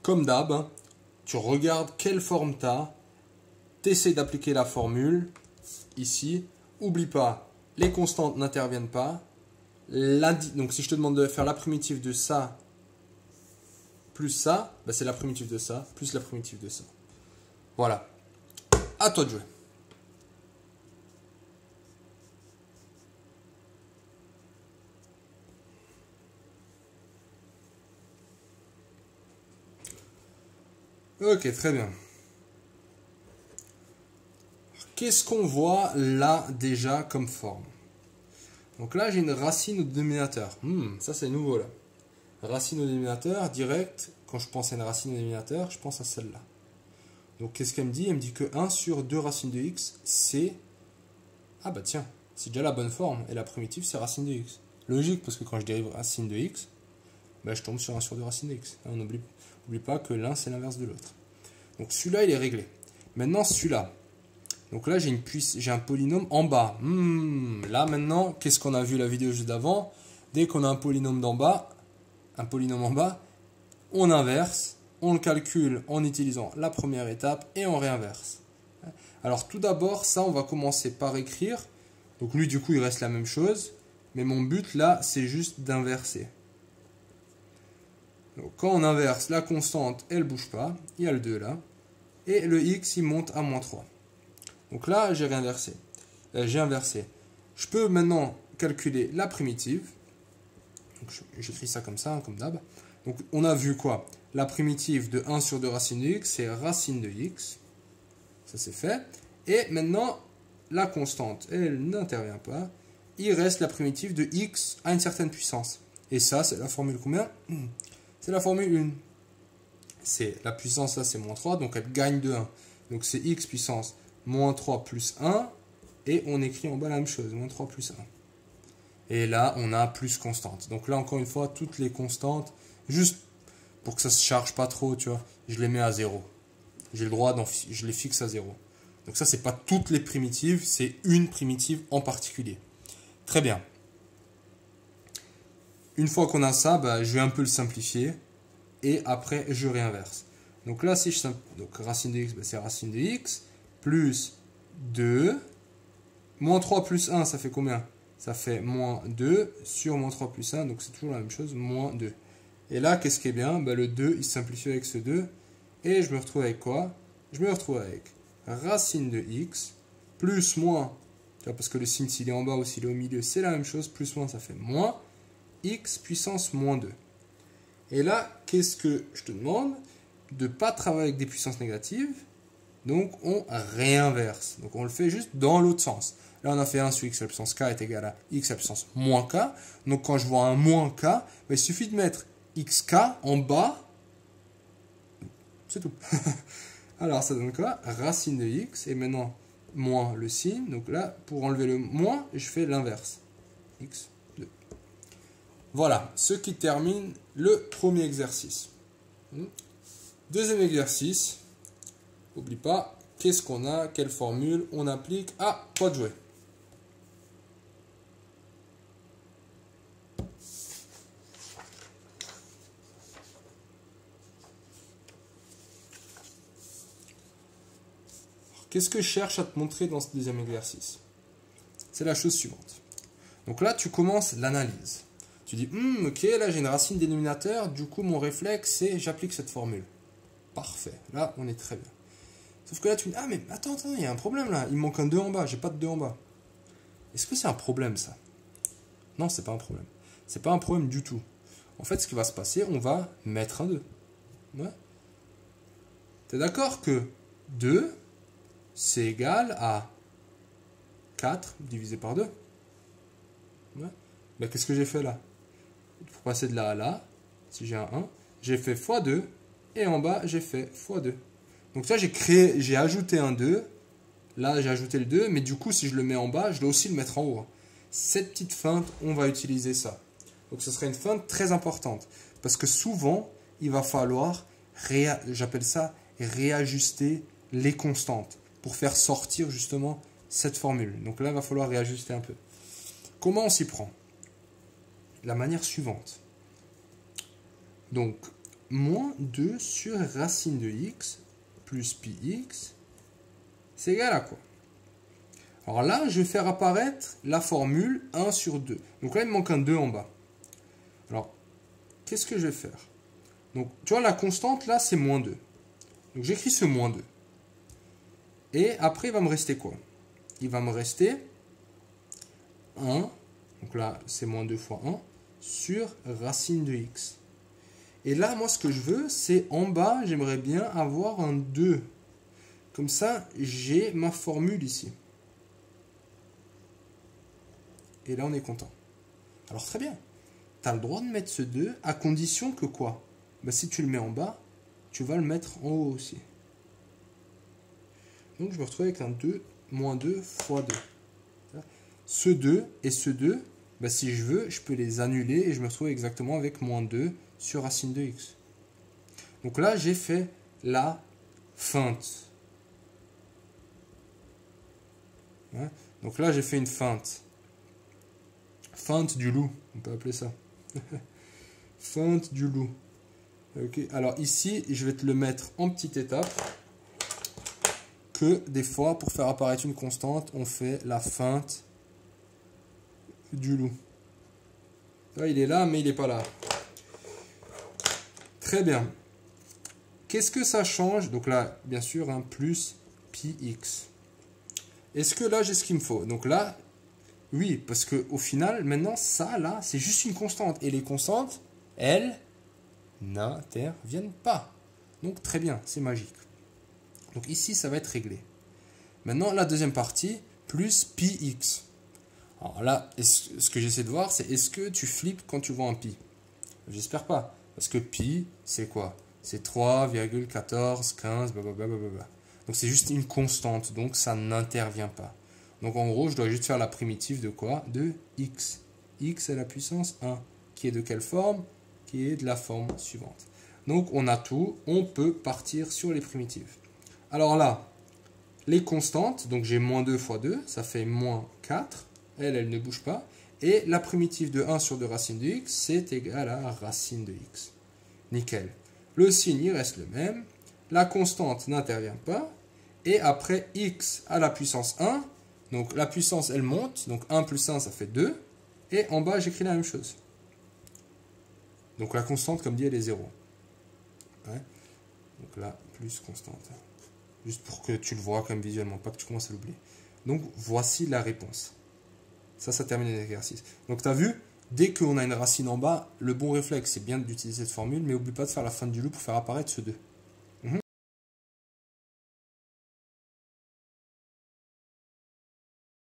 comme d'hab, hein, tu regardes quelle forme tu as, tu essaies d'appliquer la formule ici. Oublie pas, les constantes n'interviennent pas. Donc si je te demande de faire la primitive de ça plus ça, bah c'est la primitive de ça plus la primitive de ça. Voilà. À toi de jouer. Ok, très bien. Qu'est-ce qu'on voit là déjà comme forme? Donc là, j'ai une racine au dénominateur. Ça, c'est nouveau là. Racine au dénominateur, direct. Quand je pense à une racine au dénominateur, je pense à celle-là. Donc qu'est-ce qu'elle me dit? Elle me dit que 1 sur 2 racines de x, c'est... Ah bah tiens, c'est déjà la bonne forme. Et la primitive, c'est racine de x. Logique, parce que quand je dérive racine de x, bah, je tombe sur 1 sur 2 racine de x. On n'oublie pas que l'un, c'est l'inverse de l'autre. Donc celui-là, il est réglé. Maintenant, celui-là. Donc là, j'ai un polynôme en bas. Là, maintenant, qu'est-ce qu'on a vu la vidéo juste d'avant? Dès qu'on a un polynôme en bas, on inverse, on le calcule en utilisant la première étape et on réinverse. Alors tout d'abord, ça, on va commencer par écrire. Donc lui, du coup, il reste la même chose. Mais mon but, là, c'est juste d'inverser. Donc quand on inverse, la constante, elle ne bouge pas. Il y a le 2 là. Et le x, il monte à -3. Donc là, j'ai inversé. Je peux maintenant calculer la primitive. J'écris ça comme ça, comme d'hab. Donc on a vu quoi? La primitive de 1 sur 2 racine de x, c'est racine de x. Ça c'est fait. Et maintenant, la constante, elle n'intervient pas. Il reste la primitive de x à une certaine puissance. Et ça, c'est la formule combien? C'est la formule 1. C'est la puissance, là, c'est -3, donc elle gagne de 1. Donc c'est x puissance -3 plus 1. Et on écrit en bas la même chose, -3 plus 1. Et là, on a plus constante. Donc là, encore une fois, toutes les constantes, juste pour que ça ne se charge pas trop, tu vois, je les mets à 0. J'ai le droit, je les fixe à 0. Donc ça, c'est pas toutes les primitives, c'est une primitive en particulier. Très bien. Une fois qu'on a ça, bah, je vais un peu le simplifier. Et après, je réinverse. Donc là, si je simplifie, donc racine de x, bah, c'est racine de x, plus 2, -3 plus 1, ça fait combien? Ça fait -2 sur -3 plus 1, donc c'est toujours la même chose, -2. Et là, qu'est-ce qui est bien? Bah, le 2, il se simplifie avec ce 2. Et je me retrouve avec quoi? Je me retrouve avec racine de x, plus moins, parce que le signe, s'il est en bas ou s'il est au milieu, c'est la même chose, plus moins, ça fait moins, x puissance -2. Et là, qu'est-ce que je te demande? De ne pas travailler avec des puissances négatives, donc on réinverse. Donc on le fait juste dans l'autre sens. Là, on a fait 1 sur x à la puissance k est égal à x à la puissance moins k. Donc quand je vois un moins k, bah, il suffit de mettre xk en bas. C'est tout. Alors ça donne quoi? Racine de x. Et maintenant, moins le signe. Donc là, pour enlever le moins, je fais l'inverse. x2. Voilà, ce qui termine le premier exercice. Deuxième exercice. N'oublie pas, qu'est-ce qu'on a? Quelle formule on applique? Ah, toi de jouer. Qu'est-ce que je cherche à te montrer dans ce deuxième exercice? C'est la chose suivante. Donc là, tu commences l'analyse. Tu dis, ok, là j'ai une racine dénominateur, du coup mon réflexe c'est j'applique cette formule. Parfait, là on est très bien. Sauf que là tu me dis, ah mais attends, il y a un problème là, il me manque un 2 en bas, j'ai pas de 2 en bas. Est-ce que c'est un problème ça? Non, c'est pas un problème. C'est pas un problème du tout. En fait, ce qui va se passer, on va mettre un 2. Ouais. T'es d'accord que 2, c'est égal à 4 divisé par 2? Ouais. Ben, qu'est-ce que j'ai fait là? Pour passer de là à là, si j'ai un 1, j'ai fait x2, et en bas, j'ai fait x2. Donc ça, j'ai ajouté un 2, là, j'ai ajouté le 2, mais du coup, si je le mets en bas, je dois aussi le mettre en haut. Cette petite feinte, on va utiliser ça. Donc ce serait une feinte très importante, parce que souvent, il va falloir, j'appelle ça, réajuster les constantes, pour faire sortir justement cette formule. Donc là, il va falloir réajuster un peu. Comment on s'y prend? La manière suivante. Donc, moins 2 sur racine de x plus pi x, c'est égal à quoi? Alors là, je vais faire apparaître la formule 1 sur 2. Donc là, il me manque un 2 en bas. Alors, qu'est-ce que je vais faire? Donc, tu vois, la constante, là, c'est moins 2. Donc, j'écris ce moins 2. Et après, il va me rester quoi? Il va me rester 1. Donc là, c'est moins 2 fois 1 sur racine de x. Et là, moi, ce que je veux, c'est en bas, j'aimerais bien avoir un 2. Comme ça, j'ai ma formule ici. Et là, on est content. Alors, très bien. Tu as le droit de mettre ce 2 à condition que quoi? Ben, si tu le mets en bas, tu vas le mettre en haut aussi. Donc, je me retrouve avec un 2, moins 2 fois 2. Ce 2 et ce 2, ben, si je veux, je peux les annuler et je me retrouve exactement avec moins 2 sur racine de x. Donc là, j'ai fait la feinte. Ouais. Donc là, j'ai fait une feinte. Feinte du loup, on peut appeler ça. Feinte du loup. Ok. Alors ici, je vais te le mettre en petite étape. Que des fois, pour faire apparaître une constante, on fait la feinte du loup. Là, il est là, mais il n'est pas là. Très bien. Qu'est-ce que ça change? Donc là, bien sûr, un plus pi x. Est-ce que là, j'ai ce qu'il me faut? Donc là, oui, parce qu'au final, maintenant, ça, là, c'est juste une constante. Et les constantes, elles, n'interviennent pas. Donc très bien, c'est magique. Donc ici, ça va être réglé. Maintenant, la deuxième partie, plus pi x. Alors là, ce que j'essaie de voir, c'est est-ce que tu flippes quand tu vois un pi? J'espère pas. Parce que pi, c'est quoi? C'est 3,1415, blablabla. Donc c'est juste une constante, donc ça n'intervient pas. Donc en gros, je dois juste faire la primitive de quoi? De x. X à la puissance 1. Qui est de quelle forme? Qui est de la forme suivante. Donc on a tout, on peut partir sur les primitives. Alors là, les constantes, donc j'ai moins 2 fois 2, ça fait moins 4. Elle ne bouge pas. Et la primitive de 1 sur 2 racine de x, c'est égal à racine de x. Nickel. Le signe, il reste le même. La constante n'intervient pas. Et après, x à la puissance 1. Donc la puissance, elle monte. Donc 1 plus 1, ça fait 2. Et en bas, j'écris la même chose. Donc la constante, comme dit, elle est 0. Ouais. Donc là, plus constante. Juste pour que tu le vois quand même visuellement, pas que tu commences à l'oublier. Donc voici la réponse. Ça termine l'exercice. Donc tu as vu, dès qu'on a une racine en bas, le bon réflexe, c'est bien d'utiliser cette formule, mais n'oublie pas de faire la feinte du loup pour faire apparaître ce 2.